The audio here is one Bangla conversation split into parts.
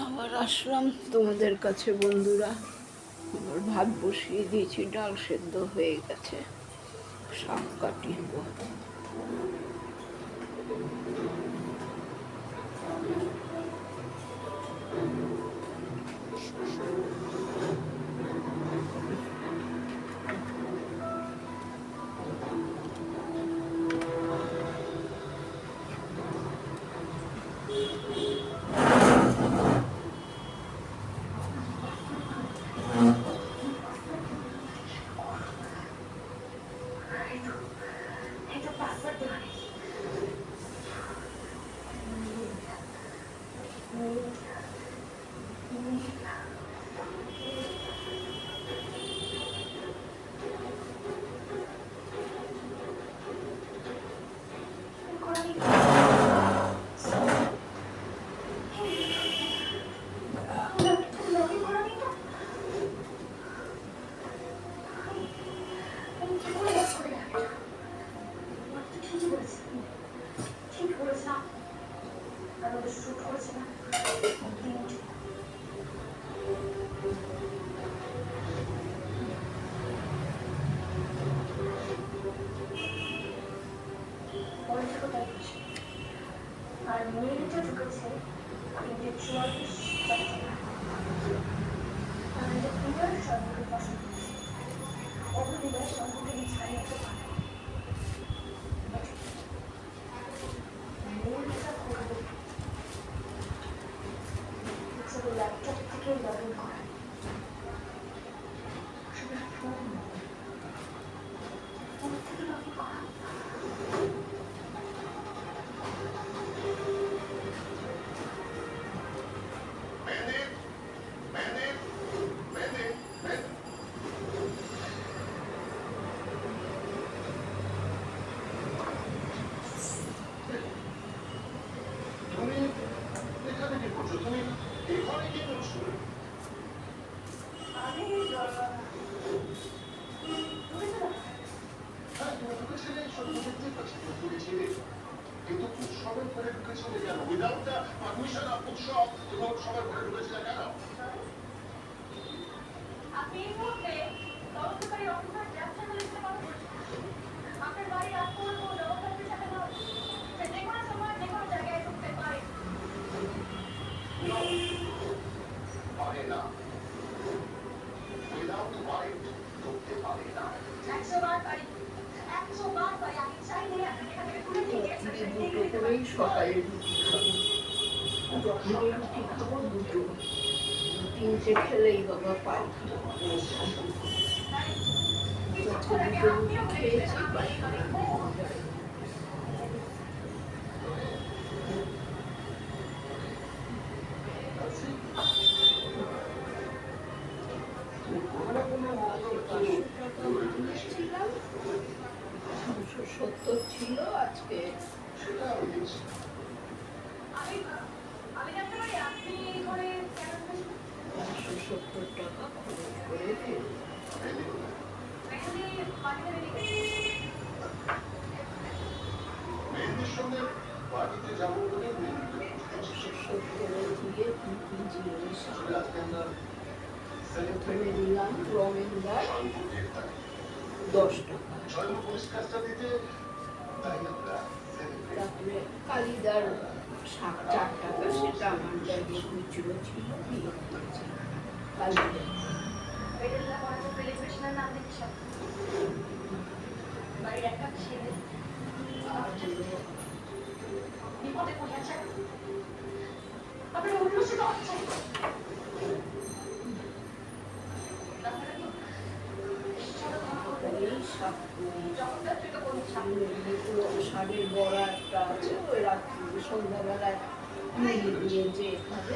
আবার আসলাম তোমাদের কাছে বন্ধুরা। আমার ভাত বসিয়ে দিয়েছি, ডাল সেদ্ধ হয়ে গেছে, শাক কাটিব। আর মেয়েটা ঢুকেছে 3:44 সর্বকে পছন্দ করেছে। অভিনয় সম্পর্কে ছাড়িয়ে যেতে পারে। মেয়েটা করবে ল্যাপটপ থেকে লগ ইন করা, ফোন থেকে লগ ইন করা। কিন্তু উৎসবের ঘরে ঢুকেছিলে কেন? উইদাউট দ্য পারমিশন অফ উৎসব তুমি উৎসবের ঘরে ঢুকেছিলে কেন? আপনি এই মুহূর্তে তদন্তকারী অফিসার জ্যাকসনের সাথে কথা বলছেন। আপনার বাড়ির আত্মীয় জগদ্ধাত্রীর সাথে নয়, সে যে কোনো সময় যে কোনো জায়গায় ঢুকতে পারে। পারে না, উইদাউট ওয়ারেন্ট ঢুকতে পারে না। 100 বার পারি, 100 বার পারি। আমি চাইলে আপনাকে এখান থেকে তুলে নিয়ে গিয়ে দুটো করেই সকালে রুটি খাবো, দুপুরে রুটি খাবো, দুটো তিনটে খেলেই বাবা পায়খানা। দুটো রুটি খেয়েছি, পায়খানা হয়ে যায়। দিয়েছিলাম 270 ছিল, আজকে সেটা আমি দিচ্ছি। আমি জানতে পারি আপনি এই ঘরে কেন ঢুকেছেন? 570 টাকা খরচ করে ফেলি। এখানে পাঠিয়ে দিকে মেয়েদের সঙ্গে পার্টিতে যাবো বলে 570 দিয়ে কি কি জিনিস আসলে আজকে আমরা প্রথমে নিলাম রমেনদার 10 টাকা, জন্ম পুরস্কারটা দিতে তাই আমরা তারপরে কালিদার শাক 4 টাকা, সেটা আমার ব্যাগে খুচরো ছিল, দিয়ে দিয়েছি কালিদার। বেডেলা পড়া তো সেলিব্রেশনের নাম দিচ্ছ। বাড়ির একটা ছেলে আর হলো বিপদে পড়েছে, আপনার উল্লসিত হচ্ছে। এই শাক শাড়ির বড়া একটা আছে, ওই রাত্রি সন্ধ্যাবেলায় মুড়ি দিয়ে যে খাবে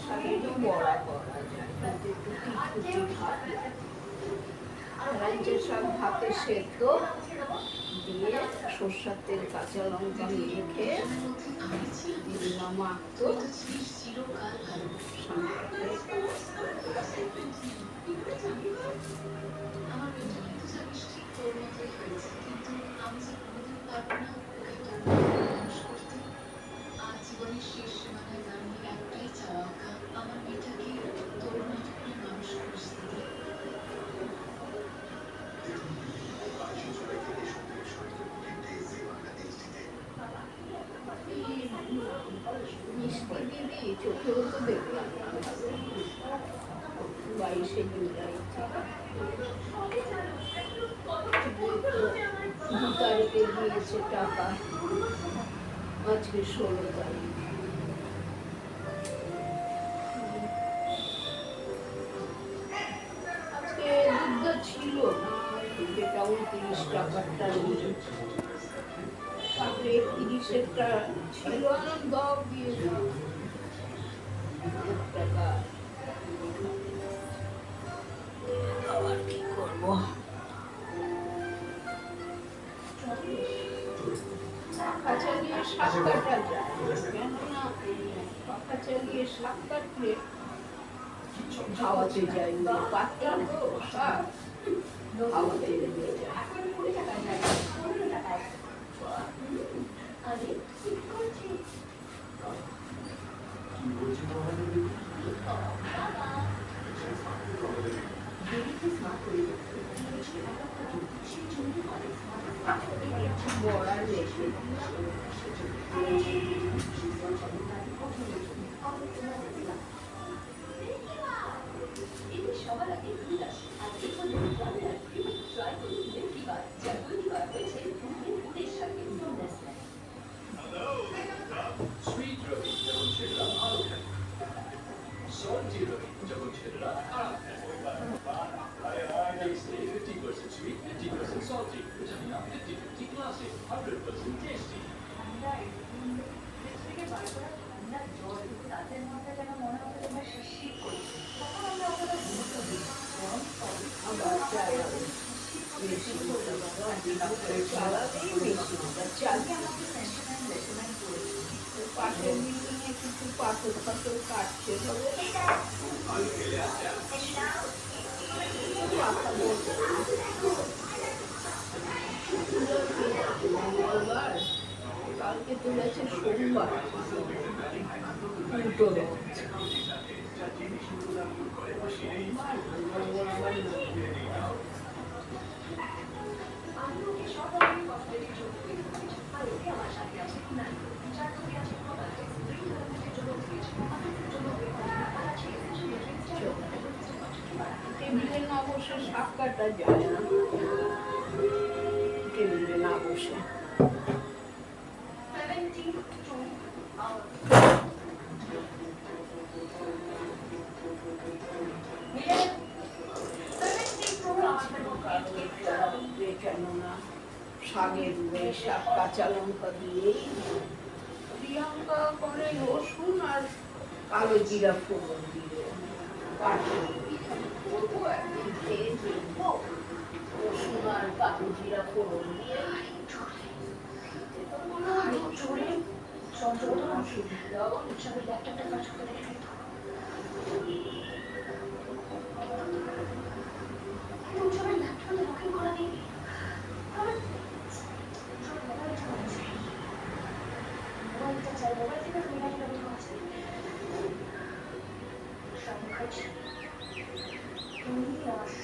শাড়িরও বড়া করা যায়, কিন্তু একটু টিকুটি ভাত, রাজ্যের শাক ভাতে সেদ্ধ দিয়ে সর্ষের তেল কাঁচা লঙ্কা মেখে দিলাম মাখতো শাকটাকে। আজকে দিদি চোখেও তো দেখলাম না ভালো। 22শে জুলাই দু তারিখে দিয়েছে টাকা, আজকে 16 তারিখ। আজকে দুধটা ছিল না, যেটা 29 টাকারটা নেই, তারপরে 31-এরটা ছিল, আনন্দ দিয়ে টাকা। আবার কি করবো, পাখা চালিয়ে শাক কাটা যায়, কেননা পাখা চালিয়ে শাক কাটলে হাওয়াতে যায়, পাতা তো শাক হাওয়াতে লেগে যায়। বড়া রেখে সুইট রবি যখন ছেলেরা ভালো থাকে, সল্টি রবি যখন ছেলেরা খারাপ থাকে। 50% sweet, 50% salty, which is now 50-50 classic, 100% tasty. আবার চাল বেশি চালাতেই বেশি চাল। পাশের বিল্ডিংয়ে কিছু পাথর পাথর কাটছে, হবে মঙ্গলবার, কালকে তুলেছে সোমবার, উল্টো রথ। টেবিলে না বসে শাক কাটা যায় না, টেবিলে না বসে। কেননা শাকের শাক কাঁচা লঙ্কা দিয়েই প্রিয়াঙ্কা করে রসুন আর কালো জিরা ফোড়ন দিয়ে রসুন আর কালো জিরা ফোড়ন দিয়ে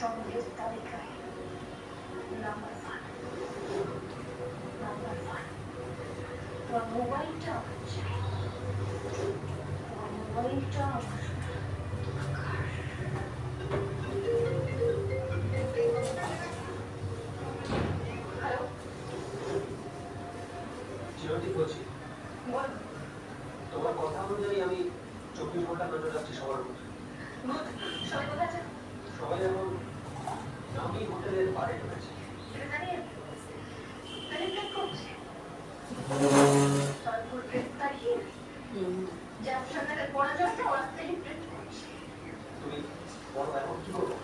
সঙ্গের তালিকায় নাম্বার 1 তোমার মোবাইলটা আমার চাই, তোমার মোবাইলটা আমার চিরঞ্জিত বলছি। তোমার কথা অনুযায়ী আমি 24 ঘন্টা নজর রাখছি সবার উপর। সবাই এখন নামি হোটেলের বারে ঢুকেছে। তুমি বলো এখন কি করবো?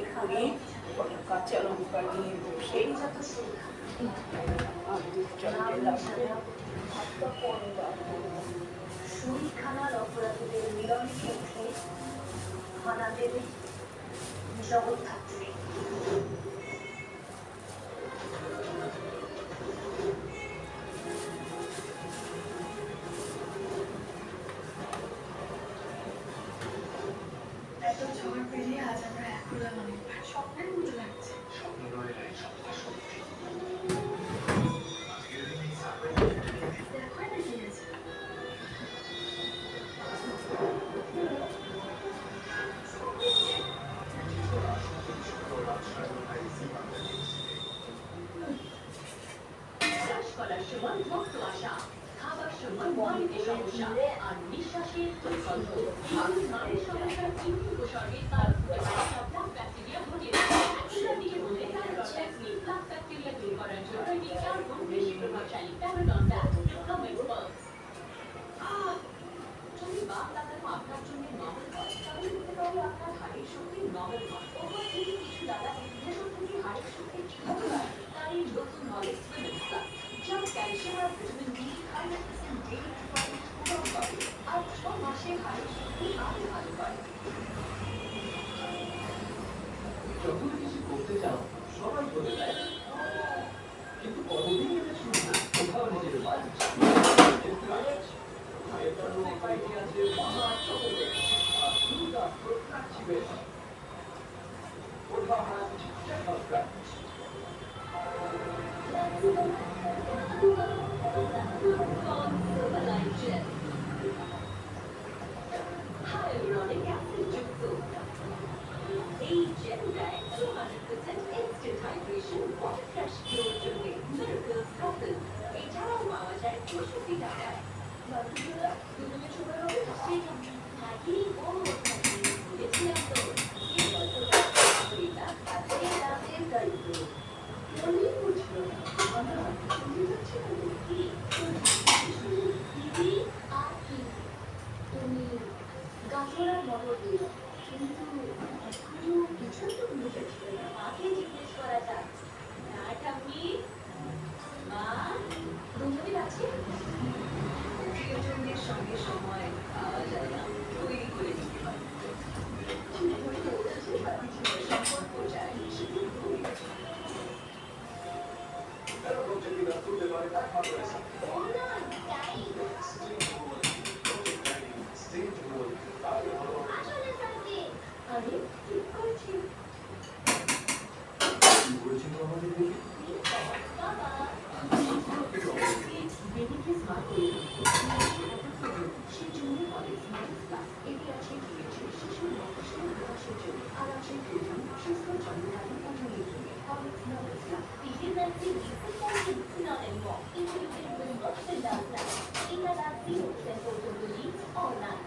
এখানে কাঁচা লঙ্কা নিয়ে বসেই আর দু চারটে লাগবে। ভাতটা পরে রাখবো। শরীরখানার অপরাধীদের মিলনকে উঠে হানা দেবে জগৎ থাকবে। এত ঝড় পেরিয়ে আজ আমরা এক হলাম অনেকবার। স্বপ্নের মতো লাগছে। স্বপ্ন নয় রে, স্বপ্নটা সত্যি। আজকের দিন এই সারপ্রাইজ দেখো এটা কি আছে। শ্বাস করার সময় মুক্ত আসা, খাবার সময় মাড়িতে সমস্যা আর নিঃশ্বাসের দুর্গন্ধ। মাড়ির সমস্যার চিহ্ন উপসর্গে তার প্লাক ব্যাকটেরিয়া ঘটিয়ে দিকে বলে প্যারাডন নিয়ে প্লাক ব্যাকটেরিয়া দূর করার জন্য নিয়ে 4 গুণ বেশি প্রভাবশালী প্যারাডন from experts। যদি বাপ দাদার আপনার জন্য নভেল হয় তাহলে হতে পারে আপনার হাড়ের শক্তি নভেল হয়। ওপর থেকে কিছু দাদা ভেতর থেকে হাড়ের শক্তি ঠিকঠাক হয়। তার এই নতুন নলেজ উইমেন্স প্লাস যা ক্যালসিয়াম আর ভিটামিন ডি 100% ডেইলি রিকোয়ারমেন্ট পূরণ করে আর 6 মাসে হাড়ের শক্তি আরও ভালো করে। যখন কিছু করতে চাও সবাই বলে দেয়, কিন্তু কতদিন এটা শুরু কোথাও নিজের বাড়ি মায়ের জন্য উপায়টি আছে বাবা চকোলেট আর দুর্গা প্রত্যাশী বেশ কোথাও হয় check out practice। Hyaluronic acid যুক্ত এই জেল দেয় 200% instant hydration water fresh glow জন্য Miracles Couple। এছাড়াও পাওয়া যায় ৬৪ টাকায়। বন্ধুরা দুজনে ছোট হবে সেই নাকি ও বলেছিলাম তো এই গল্পটা এটা আজকে রাতের গল্প মনেই বুঝল না। আমরা শুনতে যাচ্ছি না কি দিদি আর কি তুমি গাছড়ার মতো দিও কিন্তু এখনো কিছু তো বুঝেছিল না। মাকে জিজ্ঞেস করা যাক না ঠাম্মি। মা দুজনে আছে প্রিয়জনদের সঙ্গে সময় পাওয়া যায় না তৈরি করে দিতে পারে সম্পর্ক যায় সেটি এরকম যদি না তুলতে পারে তাই ভালো হয়েছে। স্টেজ রোল তাহলে ভালো হবে। আরে ঠিক করছি কি বলছিল আমাদের দেখি বাবা বেবিকে স্মার্ট করে সেই জন্য বলে স্মার্ট প্লাস। এতে আছে দিয়েছে শিশুর মস্তিষ্কের বিকাশের জন্য আর আছে প্রয়োজন সুস্থ জন্মদান উন্নয়নের জন্য অনেক smart plus. Because I see it's not anymore. Including with books and down now. In the last 0% total release all night.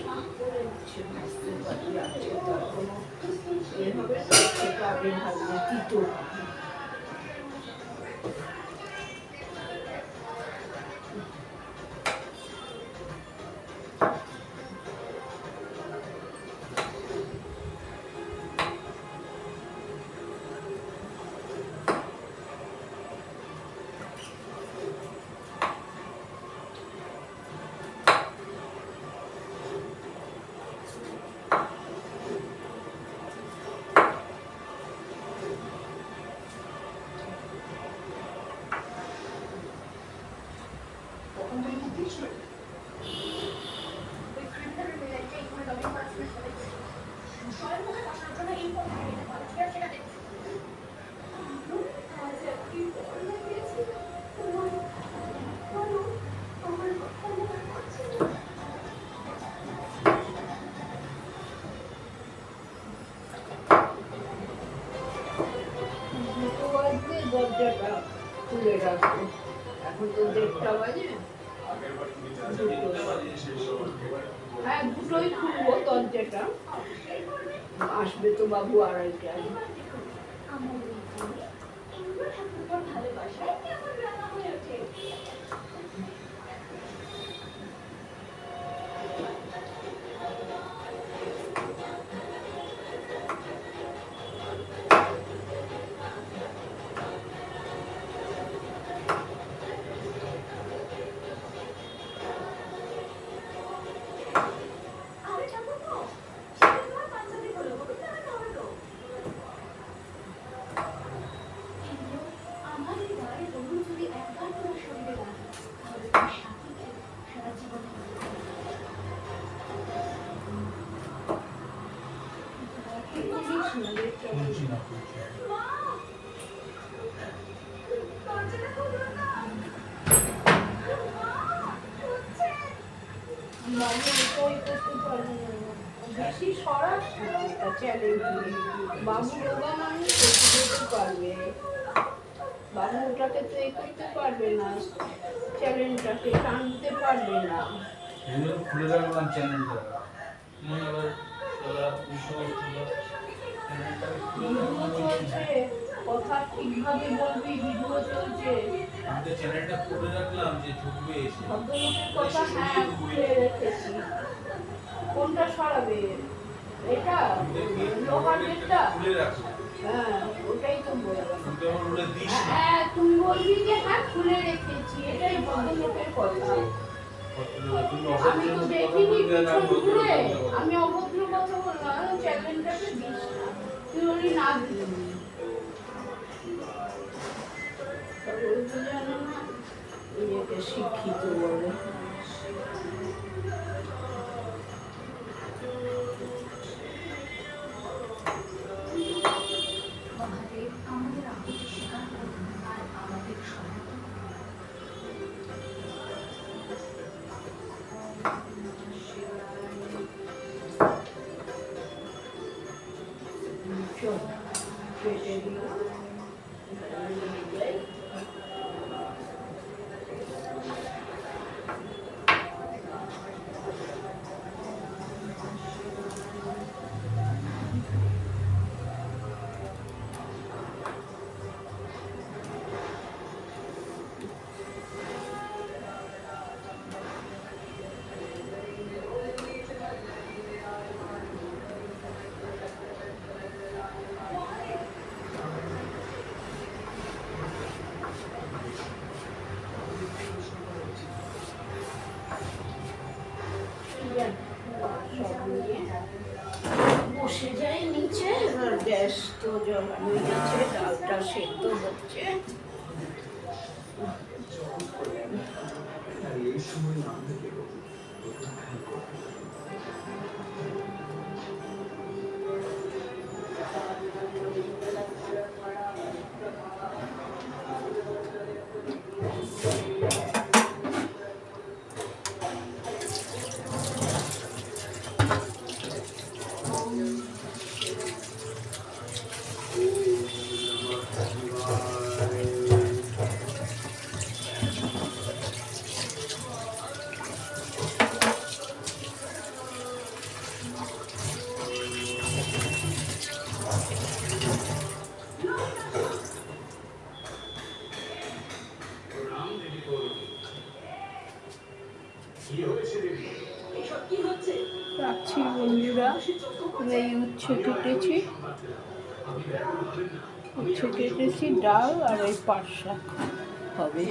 শাক করে দিচ্ছে, ভাজতে পারি আছে, তার কোনো এ হবে না, সেটা আগে ভাজলে তিতো হবে। দুটো বাজলে দরজাটা খুলে রাখবো, এখন তো 1:30 বাজে। হ্যাঁ, দুটোই খুলবো দরজাটা, আসবে তো বাবু 2:30টায়। ইন্দ্র ঠাকুরপোর ভালোবাসায় কেমন রান্না হয়ে ওঠে। আরে ঠাকুরপো, সেটা তোমার পাঞ্জাবি হলো, বহুত টাকা হলো। ইন্দ্র, আমার এই গায়ে হলুদ যদি একবার তোমার শরীরে লাগে, তাহলে তোমার সাথীকে সারা জীবন থাকবে। মা! দরজাটা খুলো না। মা! হচ্ছে। বাবু ওই করতে পারবে না, বেশি সরাস না, এটা চ্যালেঞ্জ। বাবু রোগা মানুষ করতে পারবে, বাবু ওটাকে তো এ করতে পারবে না, চ্যালেঞ্জটাকে টানতে পারবে না। খুলে রাখলাম চ্যানেলটা, এবার ভিডিও চলছে, কথা ঠিকভাবে বলবি, ভিডিও চলছে। চ্যানেলটা খুলে রাখলাম যে ঢুকবে এসে ভদ্রলোকের কথা হ্যাঁ খুলে রেখেছি। কোনটা সরাবে? এটা লোহার গেটটা? খুলে রাখো, হ্যাঁ, ওটাই তো বললাম। কিন্তু আমার ওটা দিস না। হ্যাঁ, তুমি বলবি যে হ্যাঁ খুলে রেখেছি, এটাই ভদ্রলোকের কথা। তুমি আমি তো দেখিনি পিছন ঘুরে, আমি অভদ্র কথা বললাম, চ্যালেঞ্জটাকে দিস না, তুই বলি না দিবি। তবে ওই তো জানো না, নিজেকে শিক্ষিত বলে। মহাদেব আমাদের আহুতি স্বীকার করুন আর আমাদের সহায়তা করুন। চল, কেটে দিও। সব নিয়ে বসে যাই নিচে, এবার গ্যাস তো জ্বালানো গেছে, ডালটা সেদ্ধ হচ্ছে। এই সময় আমাদের বেরোবো। দেখাচ্ছি বন্ধুরা, এই উচ্ছে কেটেছি, উচ্ছে কেটেছি, ডাল আর এই পাট শাক হবে।